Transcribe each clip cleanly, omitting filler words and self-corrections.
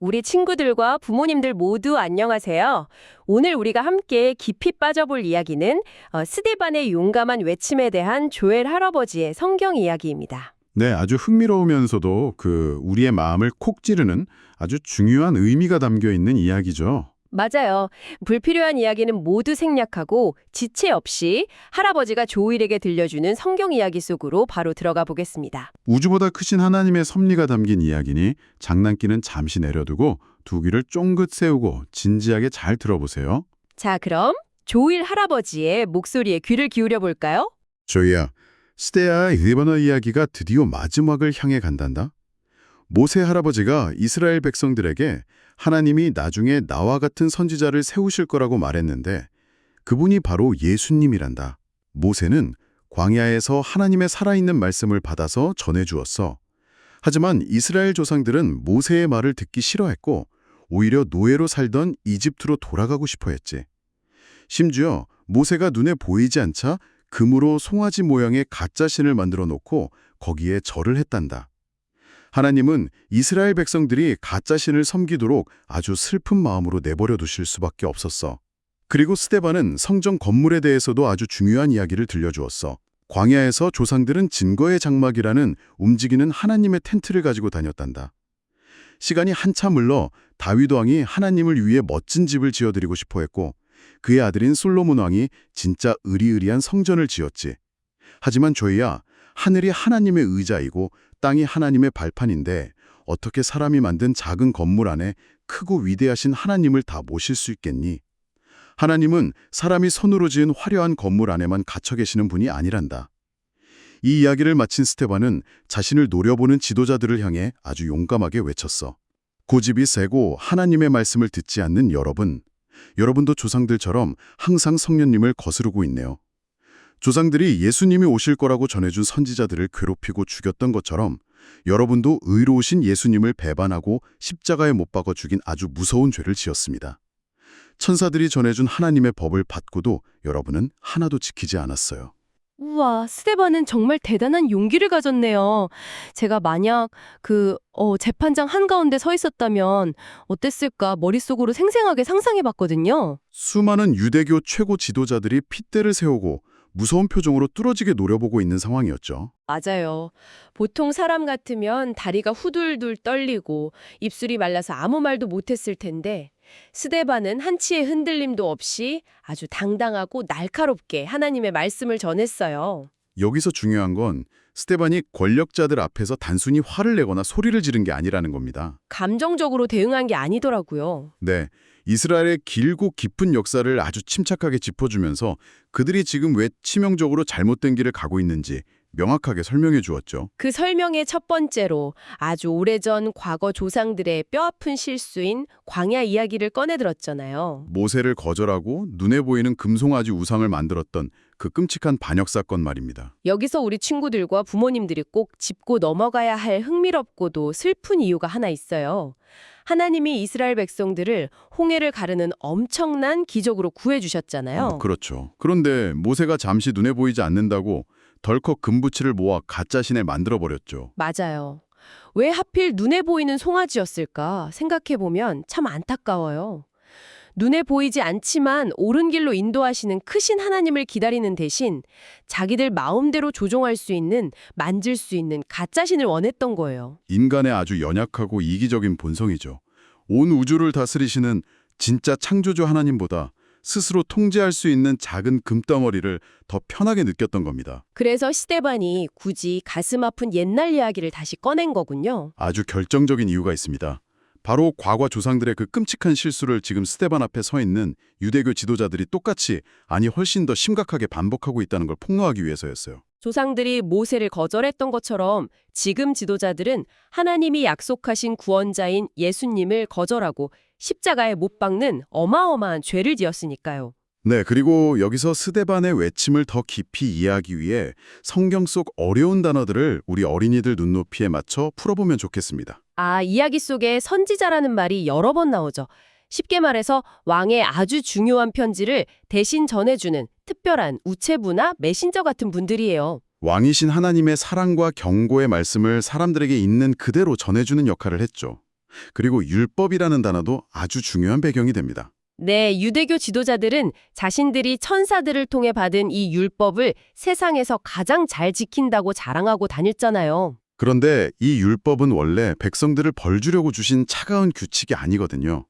우리 친구들과 부모님들 모두 안녕하세요. 오늘 우리가 함께 깊이 빠져볼 이야기는 스데반의 용감한 외침에 대한 조엘 할아버지의 성경 이야기입니다. 네, 아주 흥미로우면서도 우리의 마음을 콕 찌르는 아주 중요한 의미가 담겨 있는 이야기죠. 맞아요. 불필요한 이야기는 모두 생략하고 지체 없이 할아버지가 조일에게 들려주는 성경 이야기 속으로 바로 들어가 보겠습니다. 우주보다 크신 하나님의 섭리가 담긴 이야기니 장난기는 잠시 내려두고 두 귀를 쫑긋 세우고 진지하게 잘 들어보세요. 자, 그럼 조일 할아버지의 목소리에 귀를 기울여 볼까요? 조이야, 스데야의 일본어 이야기가 드디어 마지막을 향해 간단다. 모세 할아버지가 이스라엘 백성들에게 하나님이 나중에 나와 같은 선지자를 세우실 거라고 말했는데 그분이 바로 예수님이란다. 모세는 광야에서 하나님의 살아있는 말씀을 받아서 전해주었어. 하지만 이스라엘 조상들은 모세의 말을 듣기 싫어했고 오히려 노예로 살던 이집트로 돌아가고 싶어 했지. 심지어 모세가 눈에 보이지 않자 금으로 송아지 모양의 가짜 신을 만들어 놓고 거기에 절을 했단다. 하나님은 이스라엘 백성들이 가짜 신을 섬기도록 아주 슬픈 마음으로 내버려 두실 수밖에 없었어. 그리고 스데반은 성전 건물에 대해서도 아주 중요한 이야기를 들려주었어. 광야에서 조상들은 증거의 장막이라는 움직이는 하나님의 텐트를 가지고 다녔단다. 시간이 한참 흘러 다윗 왕이 하나님을 위해 멋진 집을 지어드리고 싶어 했고 그의 아들인 솔로몬 왕이 진짜 으리으리한 성전을 지었지. 하지만 조이야, 하늘이 하나님의 의자이고 땅이 하나님의 발판인데 어떻게 사람이 만든 작은 건물 안에 크고 위대하신 하나님을 다 모실 수 있겠니? 하나님은 사람이 손으로 지은 화려한 건물 안에만 갇혀 계시는 분이 아니란다. 이 이야기를 마친 스데반은 자신을 노려보는 지도자들을 향해 아주 용감하게 외쳤어. 고집이 세고 하나님의 말씀을 듣지 않는 여러분도 조상들처럼 항상 성령님을 거스르고 있네요. 조상들이 예수님이 오실 거라고 전해준 선지자들을 괴롭히고 죽였던 것처럼 여러분도 의로우신 예수님을 배반하고 십자가에 못 박아 죽인 아주 무서운 죄를 지었습니다. 천사들이 전해준 하나님의 법을 받고도 여러분은 하나도 지키지 않았어요. 우와, 스데반은 정말 대단한 용기를 가졌네요. 제가 만약 재판장 한가운데 서 있었다면 어땠을까 머릿속으로 생생하게 상상해봤거든요. 수많은 유대교 최고 지도자들이 핏대를 세우고 무서운 표정으로 뚫어지게 노려보고 있는 상황이었죠. 맞아요. 보통 사람 같으면 다리가 후들들 떨리고 입술이 말라서 아무 말도 못했을 텐데 스데반은 한치의 흔들림도 없이 아주 당당하고 날카롭게 하나님의 말씀을 전했어요. 여기서 중요한 건 스데반이 권력자들 앞에서 단순히 화를 내거나 소리를 지른 게 아니라는 겁니다. 감정적으로 대응한 게 아니더라고요. 네, 이스라엘의 길고 깊은 역사를 아주 침착하게 짚어주면서 그들이 지금 왜 치명적으로 잘못된 길을 가고 있는지 명확하게 설명해 주었죠. 그 설명의 첫 번째로 아주 오래전 과거 조상들의 뼈아픈 실수인 광야 이야기를 꺼내들었잖아요. 모세를 거절하고 눈에 보이는 금송아지 우상을 만들었던 그 끔찍한 반역 사건 말입니다. 여기서 우리 친구들과 부모님들이 꼭 짚고 넘어가야 할 흥미롭고도 슬픈 이유가 하나 있어요. 하나님이 이스라엘 백성들을 홍해를 가르는 엄청난 기적으로 구해주셨잖아요. 그렇죠. 그런데 모세가 잠시 눈에 보이지 않는다고 덜컥 금부치를 모아 가짜 신을 만들어버렸죠. 맞아요. 왜 하필 눈에 보이는 송아지였을까 생각해보면 참 안타까워요. 눈에 보이지 않지만 옳은 길로 인도하시는 크신 하나님을 기다리는 대신 자기들 마음대로 조종할 수 있는, 만질 수 있는 가짜 신을 원했던 거예요. 인간의 아주 연약하고 이기적인 본성이죠. 온 우주를 다스리시는 진짜 창조주 하나님보다 스스로 통제할 수 있는 작은 금덩어리를 더 편하게 느꼈던 겁니다. 그래서 스데반이 굳이 가슴 아픈 옛날 이야기를 다시 꺼낸 거군요. 아주 결정적인 이유가 있습니다. 바로 과거 조상들의 그 끔찍한 실수를 지금 스데반 앞에 서 있는 유대교 지도자들이 똑같이, 아니 훨씬 더 심각하게 반복하고 있다는 걸 폭로하기 위해서였어요. 조상들이 모세를 거절했던 것처럼 지금 지도자들은 하나님이 약속하신 구원자인 예수님을 거절하고 십자가에 못 박는 어마어마한 죄를 지었으니까요. 네, 그리고 여기서 스데반의 외침을 더 깊이 이해하기 위해 성경 속 어려운 단어들을 우리 어린이들 눈높이에 맞춰 풀어보면 좋겠습니다. 이야기 속에 선지자라는 말이 여러 번 나오죠. 쉽게 말해서 왕의 아주 중요한 편지를 대신 전해주는 특별한 우체부나 메신저 같은 분들이에요. 왕이신 하나님의 사랑과 경고의 말씀을 사람들에게 있는 그대로 전해주는 역할을 했죠. 그리고 율법이라는 단어도 아주 중요한 배경이 됩니다. 네, 유대교 지도자들은 자신들이 천사들을 통해 받은 이 율법을 세상에서 가장 잘 지킨다고 자랑하고 다녔잖아요. 그런데 이 율법은 원래 백성들을 벌주려고 주신 차가운 규칙이 아니거든요.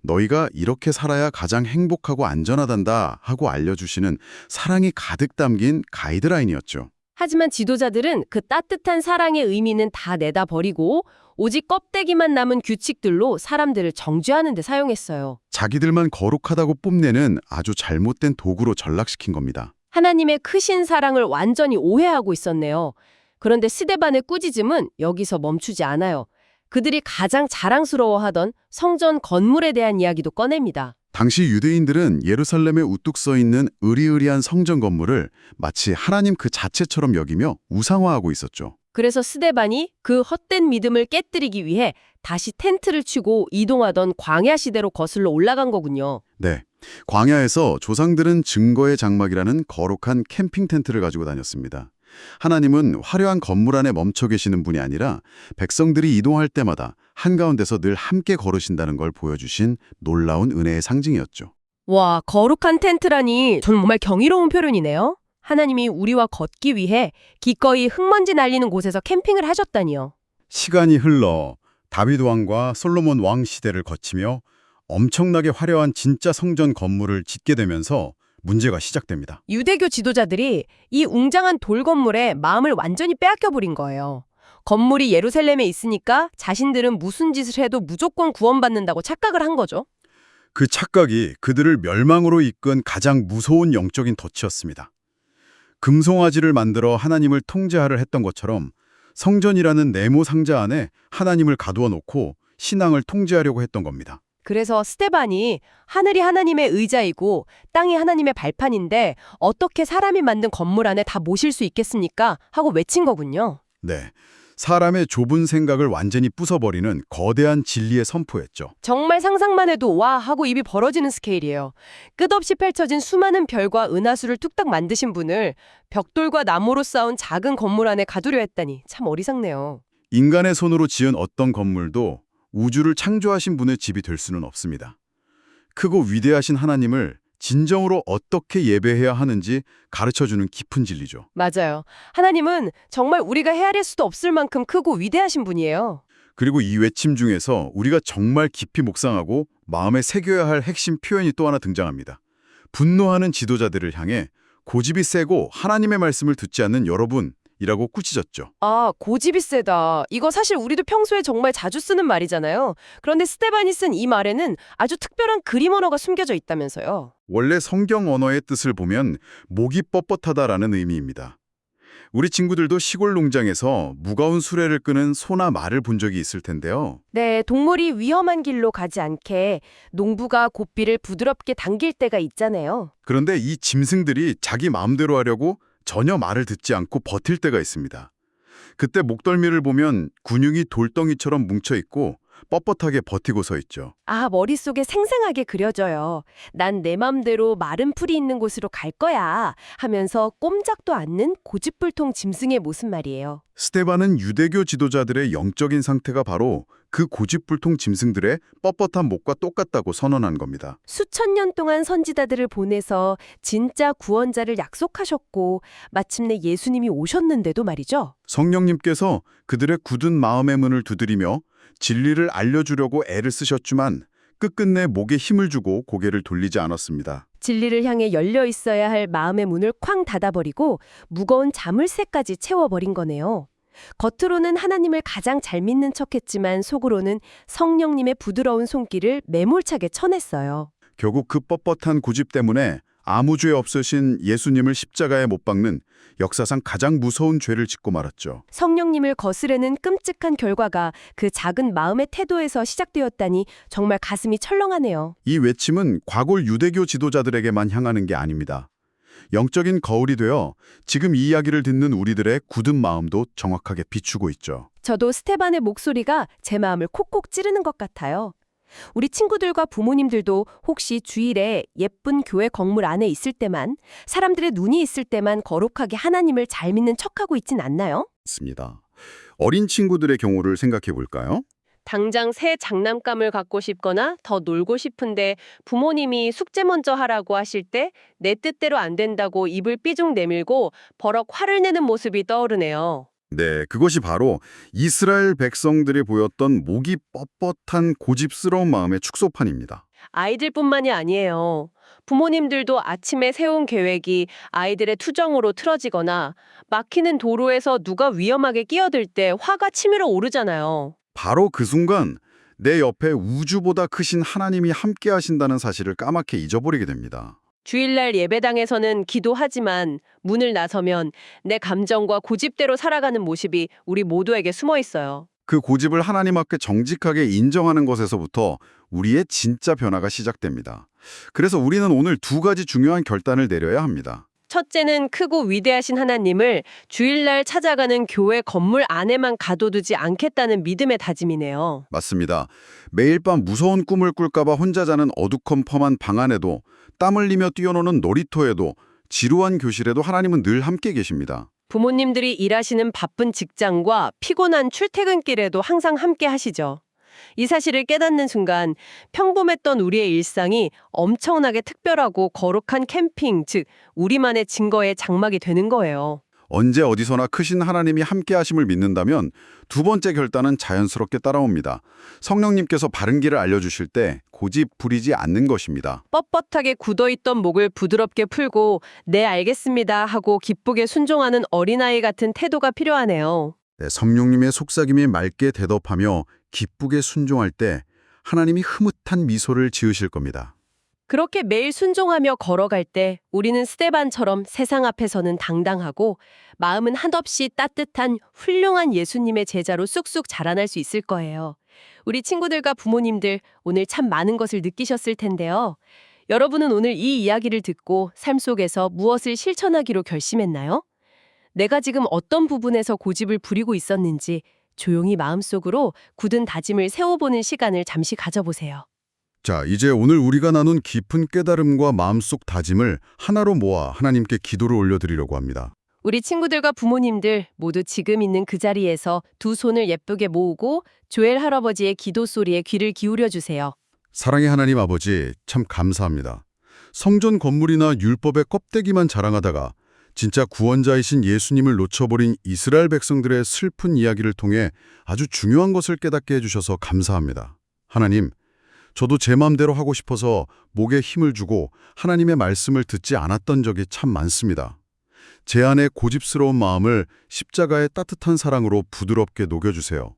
너희가 이렇게 살아야 가장 행복하고 안전하단다 하고 알려주시는 사랑이 가득 담긴 가이드라인이었죠. 하지만 지도자들은 그 따뜻한 사랑의 의미는 다 내다 버리고 오직 껍데기만 남은 규칙들로 사람들을 정죄하는 데 사용했어요. 자기들만 거룩하다고 뽐내는 아주 잘못된 도구로 전락시킨 겁니다. 하나님의 크신 사랑을 완전히 오해하고 있었네요. 그런데 스데반의 꾸짖음은 여기서 멈추지 않아요. 그들이 가장 자랑스러워하던 성전 건물에 대한 이야기도 꺼냅니다. 당시 유대인들은 예루살렘에 우뚝 서 있는 으리으리한 성전 건물을 마치 하나님 그 자체처럼 여기며 우상화하고 있었죠. 그래서 스데반이 그 헛된 믿음을 깨뜨리기 위해 다시 텐트를 치고 이동하던 광야 시대로 거슬러 올라간 거군요. 네, 광야에서 조상들은 증거의 장막이라는 거룩한 캠핑 텐트를 가지고 다녔습니다. 하나님은 화려한 건물 안에 멈춰 계시는 분이 아니라 백성들이 이동할 때마다 한가운데서 늘 함께 걸으신다는 걸 보여주신 놀라운 은혜의 상징이었죠. 와, 거룩한 텐트라니 정말 경이로운 표현이네요. 하나님이 우리와 걷기 위해 기꺼이 흙먼지 날리는 곳에서 캠핑을 하셨다니요. 시간이 흘러 다윗 왕과 솔로몬 왕 시대를 거치며 엄청나게 화려한 진짜 성전 건물을 짓게 되면서 문제가 시작됩니다. 유대교 지도자들이 이 웅장한 돌 건물에 마음을 완전히 빼앗겨버린 거예요. 건물이 예루살렘에 있으니까 자신들은 무슨 짓을 해도 무조건 구원받는다고 착각을 한 거죠. 그 착각이 그들을 멸망으로 이끈 가장 무서운 영적인 덫이었습니다. 금송아지를 만들어 하나님을 통제하려 했던 것처럼 성전이라는 네모 상자 안에 하나님을 가두어 놓고 신앙을 통제하려고 했던 겁니다. 그래서 스데반이 하늘이 하나님의 의자이고 땅이 하나님의 발판인데 어떻게 사람이 만든 건물 안에 다 모실 수 있겠습니까? 하고 외친 거군요. 네, 사람의 좁은 생각을 완전히 부숴버리는 거대한 진리의 선포였죠. 정말 상상만 해도 와 하고 입이 벌어지는 스케일이에요. 끝없이 펼쳐진 수많은 별과 은하수를 뚝딱 만드신 분을 벽돌과 나무로 쌓은 작은 건물 안에 가두려 했다니 참 어리석네요. 인간의 손으로 지은 어떤 건물도 우주를 창조하신 분의 집이 될 수는 없습니다. 크고 위대하신 하나님을 진정으로 어떻게 예배해야 하는지 가르쳐주는 깊은 진리죠. 맞아요. 하나님은 정말 우리가 헤아릴 수도 없을 만큼 크고 위대하신 분이에요. 그리고 이 외침 중에서 우리가 정말 깊이 묵상하고 마음에 새겨야 할 핵심 표현이 또 하나 등장합니다. 분노하는 지도자들을 향해 고집이 세고 하나님의 말씀을 듣지 않는 여러분이라고 꾸짖었죠. 아, 고집이 세다. 이거 사실 우리도 평소에 정말 자주 쓰는 말이잖아요. 그런데 스데반이 쓴 이 말에는 아주 특별한 그림 언어가 숨겨져 있다면서요. 원래 성경 언어의 뜻을 보면 목이 뻣뻣하다라는 의미입니다. 우리 친구들도 시골 농장에서 무거운 수레를 끄는 소나 말을 본 적이 있을 텐데요. 네, 동물이 위험한 길로 가지 않게 농부가 고삐를 부드럽게 당길 때가 있잖아요. 그런데 이 짐승들이 자기 마음대로 하려고 전혀 말을 듣지 않고 버틸 때가 있습니다. 그때 목덜미를 보면 근육이 돌덩이처럼 뭉쳐있고 뻣뻣하게 버티고 서 있죠. 아, 머릿속에 생생하게 그려져요. 난 내 맘대로 마른 풀이 있는 곳으로 갈 거야 하면서 꼼짝도 않는 고집불통 짐승의 모습 말이에요. 스데반은 유대교 지도자들의 영적인 상태가 바로 그 고집불통 짐승들의 뻣뻣한 목과 똑같다고 선언한 겁니다. 수천 년 동안 선지자들을 보내서 진짜 구원자를 약속하셨고 마침내 예수님이 오셨는데도 말이죠. 성령님께서 그들의 굳은 마음의 문을 두드리며 진리를 알려주려고 애를 쓰셨지만 끝끝내 목에 힘을 주고 고개를 돌리지 않았습니다. 진리를 향해 열려 있어야 할 마음의 문을 쾅 닫아버리고 무거운 자물쇠까지 채워버린 거네요. 겉으로는 하나님을 가장 잘 믿는 척했지만 속으로는 성령님의 부드러운 손길을 매몰차게 쳐냈어요. 결국 그 뻣뻣한 고집 때문에 아무 죄 없으신 예수님을 십자가에 못 박는 역사상 가장 무서운 죄를 짓고 말았죠. 성령님을 거스르는 끔찍한 결과가 그 작은 마음의 태도에서 시작되었다니 정말 가슴이 철렁하네요. 이 외침은 과거 유대교 지도자들에게만 향하는 게 아닙니다. 영적인 거울이 되어 지금 이 이야기를 듣는 우리들의 굳은 마음도 정확하게 비추고 있죠. 저도 스테반의 목소리가 제 마음을 콕콕 찌르는 것 같아요. 우리 친구들과 부모님들도 혹시 주일에 예쁜 교회 건물 안에 있을 때만, 사람들의 눈이 있을 때만 거룩하게 하나님을 잘 믿는 척하고 있진 않나요? 있습니다. 어린 친구들의 경우를 생각해 볼까요? 당장 새 장난감을 갖고 싶거나 더 놀고 싶은데 부모님이 숙제 먼저 하라고 하실 때 내 뜻대로 안 된다고 입을 삐죽 내밀고 버럭 화를 내는 모습이 떠오르네요. 네, 그것이 바로 이스라엘 백성들이 보였던 목이 뻣뻣한 고집스러운 마음의 축소판입니다. 아이들뿐만이 아니에요. 부모님들도 아침에 세운 계획이 아이들의 투정으로 틀어지거나 막히는 도로에서 누가 위험하게 끼어들 때 화가 치밀어 오르잖아요. 바로 그 순간 내 옆에 우주보다 크신 하나님이 함께 하신다는 사실을 까맣게 잊어버리게 됩니다. 주일날 예배당에서는 기도하지만 문을 나서면 내 감정과 고집대로 살아가는 모습이 우리 모두에게 숨어 있어요. 그 고집을 하나님 앞에 정직하게 인정하는 것에서부터 우리의 진짜 변화가 시작됩니다. 그래서 우리는 오늘 두 가지 중요한 결단을 내려야 합니다. 첫째는 크고 위대하신 하나님을 주일날 찾아가는 교회 건물 안에만 가둬두지 않겠다는 믿음의 다짐이네요. 맞습니다. 매일 밤 무서운 꿈을 꿀까봐 혼자 자는 어두컴컴한 방 안에도 땀 흘리며 뛰어노는 놀이터에도 지루한 교실에도 하나님은 늘 함께 계십니다. 부모님들이 일하시는 바쁜 직장과 피곤한 출퇴근길에도 항상 함께 하시죠. 이 사실을 깨닫는 순간 평범했던 우리의 일상이 엄청나게 특별하고 거룩한 캠핑, 즉 우리만의 증거의 장막이 되는 거예요. 언제 어디서나 크신 하나님이 함께 하심을 믿는다면 두 번째 결단은 자연스럽게 따라옵니다. 성령님께서 바른 길을 알려주실 때 고집 부리지 않는 것입니다. 뻣뻣하게 굳어있던 목을 부드럽게 풀고 네 알겠습니다 하고 기쁘게 순종하는 어린아이 같은 태도가 필요하네요. 네, 성령님의 속삭임에 맑게 대답하며 기쁘게 순종할 때 하나님이 흐뭇한 미소를 지으실 겁니다. 그렇게 매일 순종하며 걸어갈 때 우리는 스데반처럼 세상 앞에서는 당당하고 마음은 한없이 따뜻한 훌륭한 예수님의 제자로 쑥쑥 자라날 수 있을 거예요. 우리 친구들과 부모님들 오늘 참 많은 것을 느끼셨을 텐데요. 여러분은 오늘 이 이야기를 듣고 삶 속에서 무엇을 실천하기로 결심했나요? 내가 지금 어떤 부분에서 고집을 부리고 있었는지 조용히 마음속으로 굳은 다짐을 세워보는 시간을 잠시 가져보세요. 자, 이제 오늘 우리가 나눈 깊은 깨달음과 마음속 다짐을 하나로 모아 하나님께 기도를 올려드리려고 합니다. 우리 친구들과 부모님들 모두 지금 있는 그 자리에서 두 손을 예쁘게 모으고 조엘 할아버지의 기도 소리에 귀를 기울여 주세요. 사랑의 하나님 아버지, 참 감사합니다. 성전 건물이나 율법의 껍데기만 자랑하다가 진짜 구원자이신 예수님을 놓쳐버린 이스라엘 백성들의 슬픈 이야기를 통해 아주 중요한 것을 깨닫게 해주셔서 감사합니다. 하나님, 저도 제 마음대로 하고 싶어서 목에 힘을 주고 하나님의 말씀을 듣지 않았던 적이 참 많습니다. 제 안의 고집스러운 마음을 십자가의 따뜻한 사랑으로 부드럽게 녹여주세요.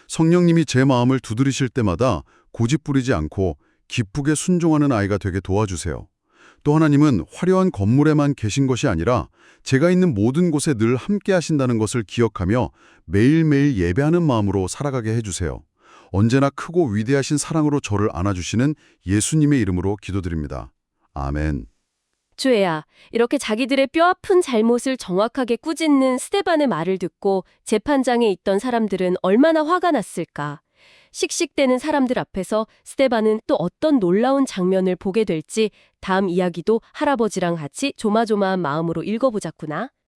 성령님이 제 마음을 두드리실 때마다 고집 부리지 않고 기쁘게 순종하는 아이가 되게 도와주세요. 또 하나님은 화려한 건물에만 계신 것이 아니라 제가 있는 모든 곳에 늘 함께 하신다는 것을 기억하며 매일매일 예배하는 마음으로 살아가게 해주세요. 언제나 크고 위대하신 사랑으로 저를 안아주시는 예수님의 이름으로 기도드립니다. 아멘. 주애야, 이렇게 자기들의 뼈아픈 잘못을 정확하게 꾸짖는 스데반의 말을 듣고 재판장에 있던 사람들은 얼마나 화가 났을까. 씩씩대는 사람들 앞에서 스데반은 또 어떤 놀라운 장면을 보게 될지 다음 이야기도 할아버지랑 같이 조마조마한 마음으로 읽어보자꾸나.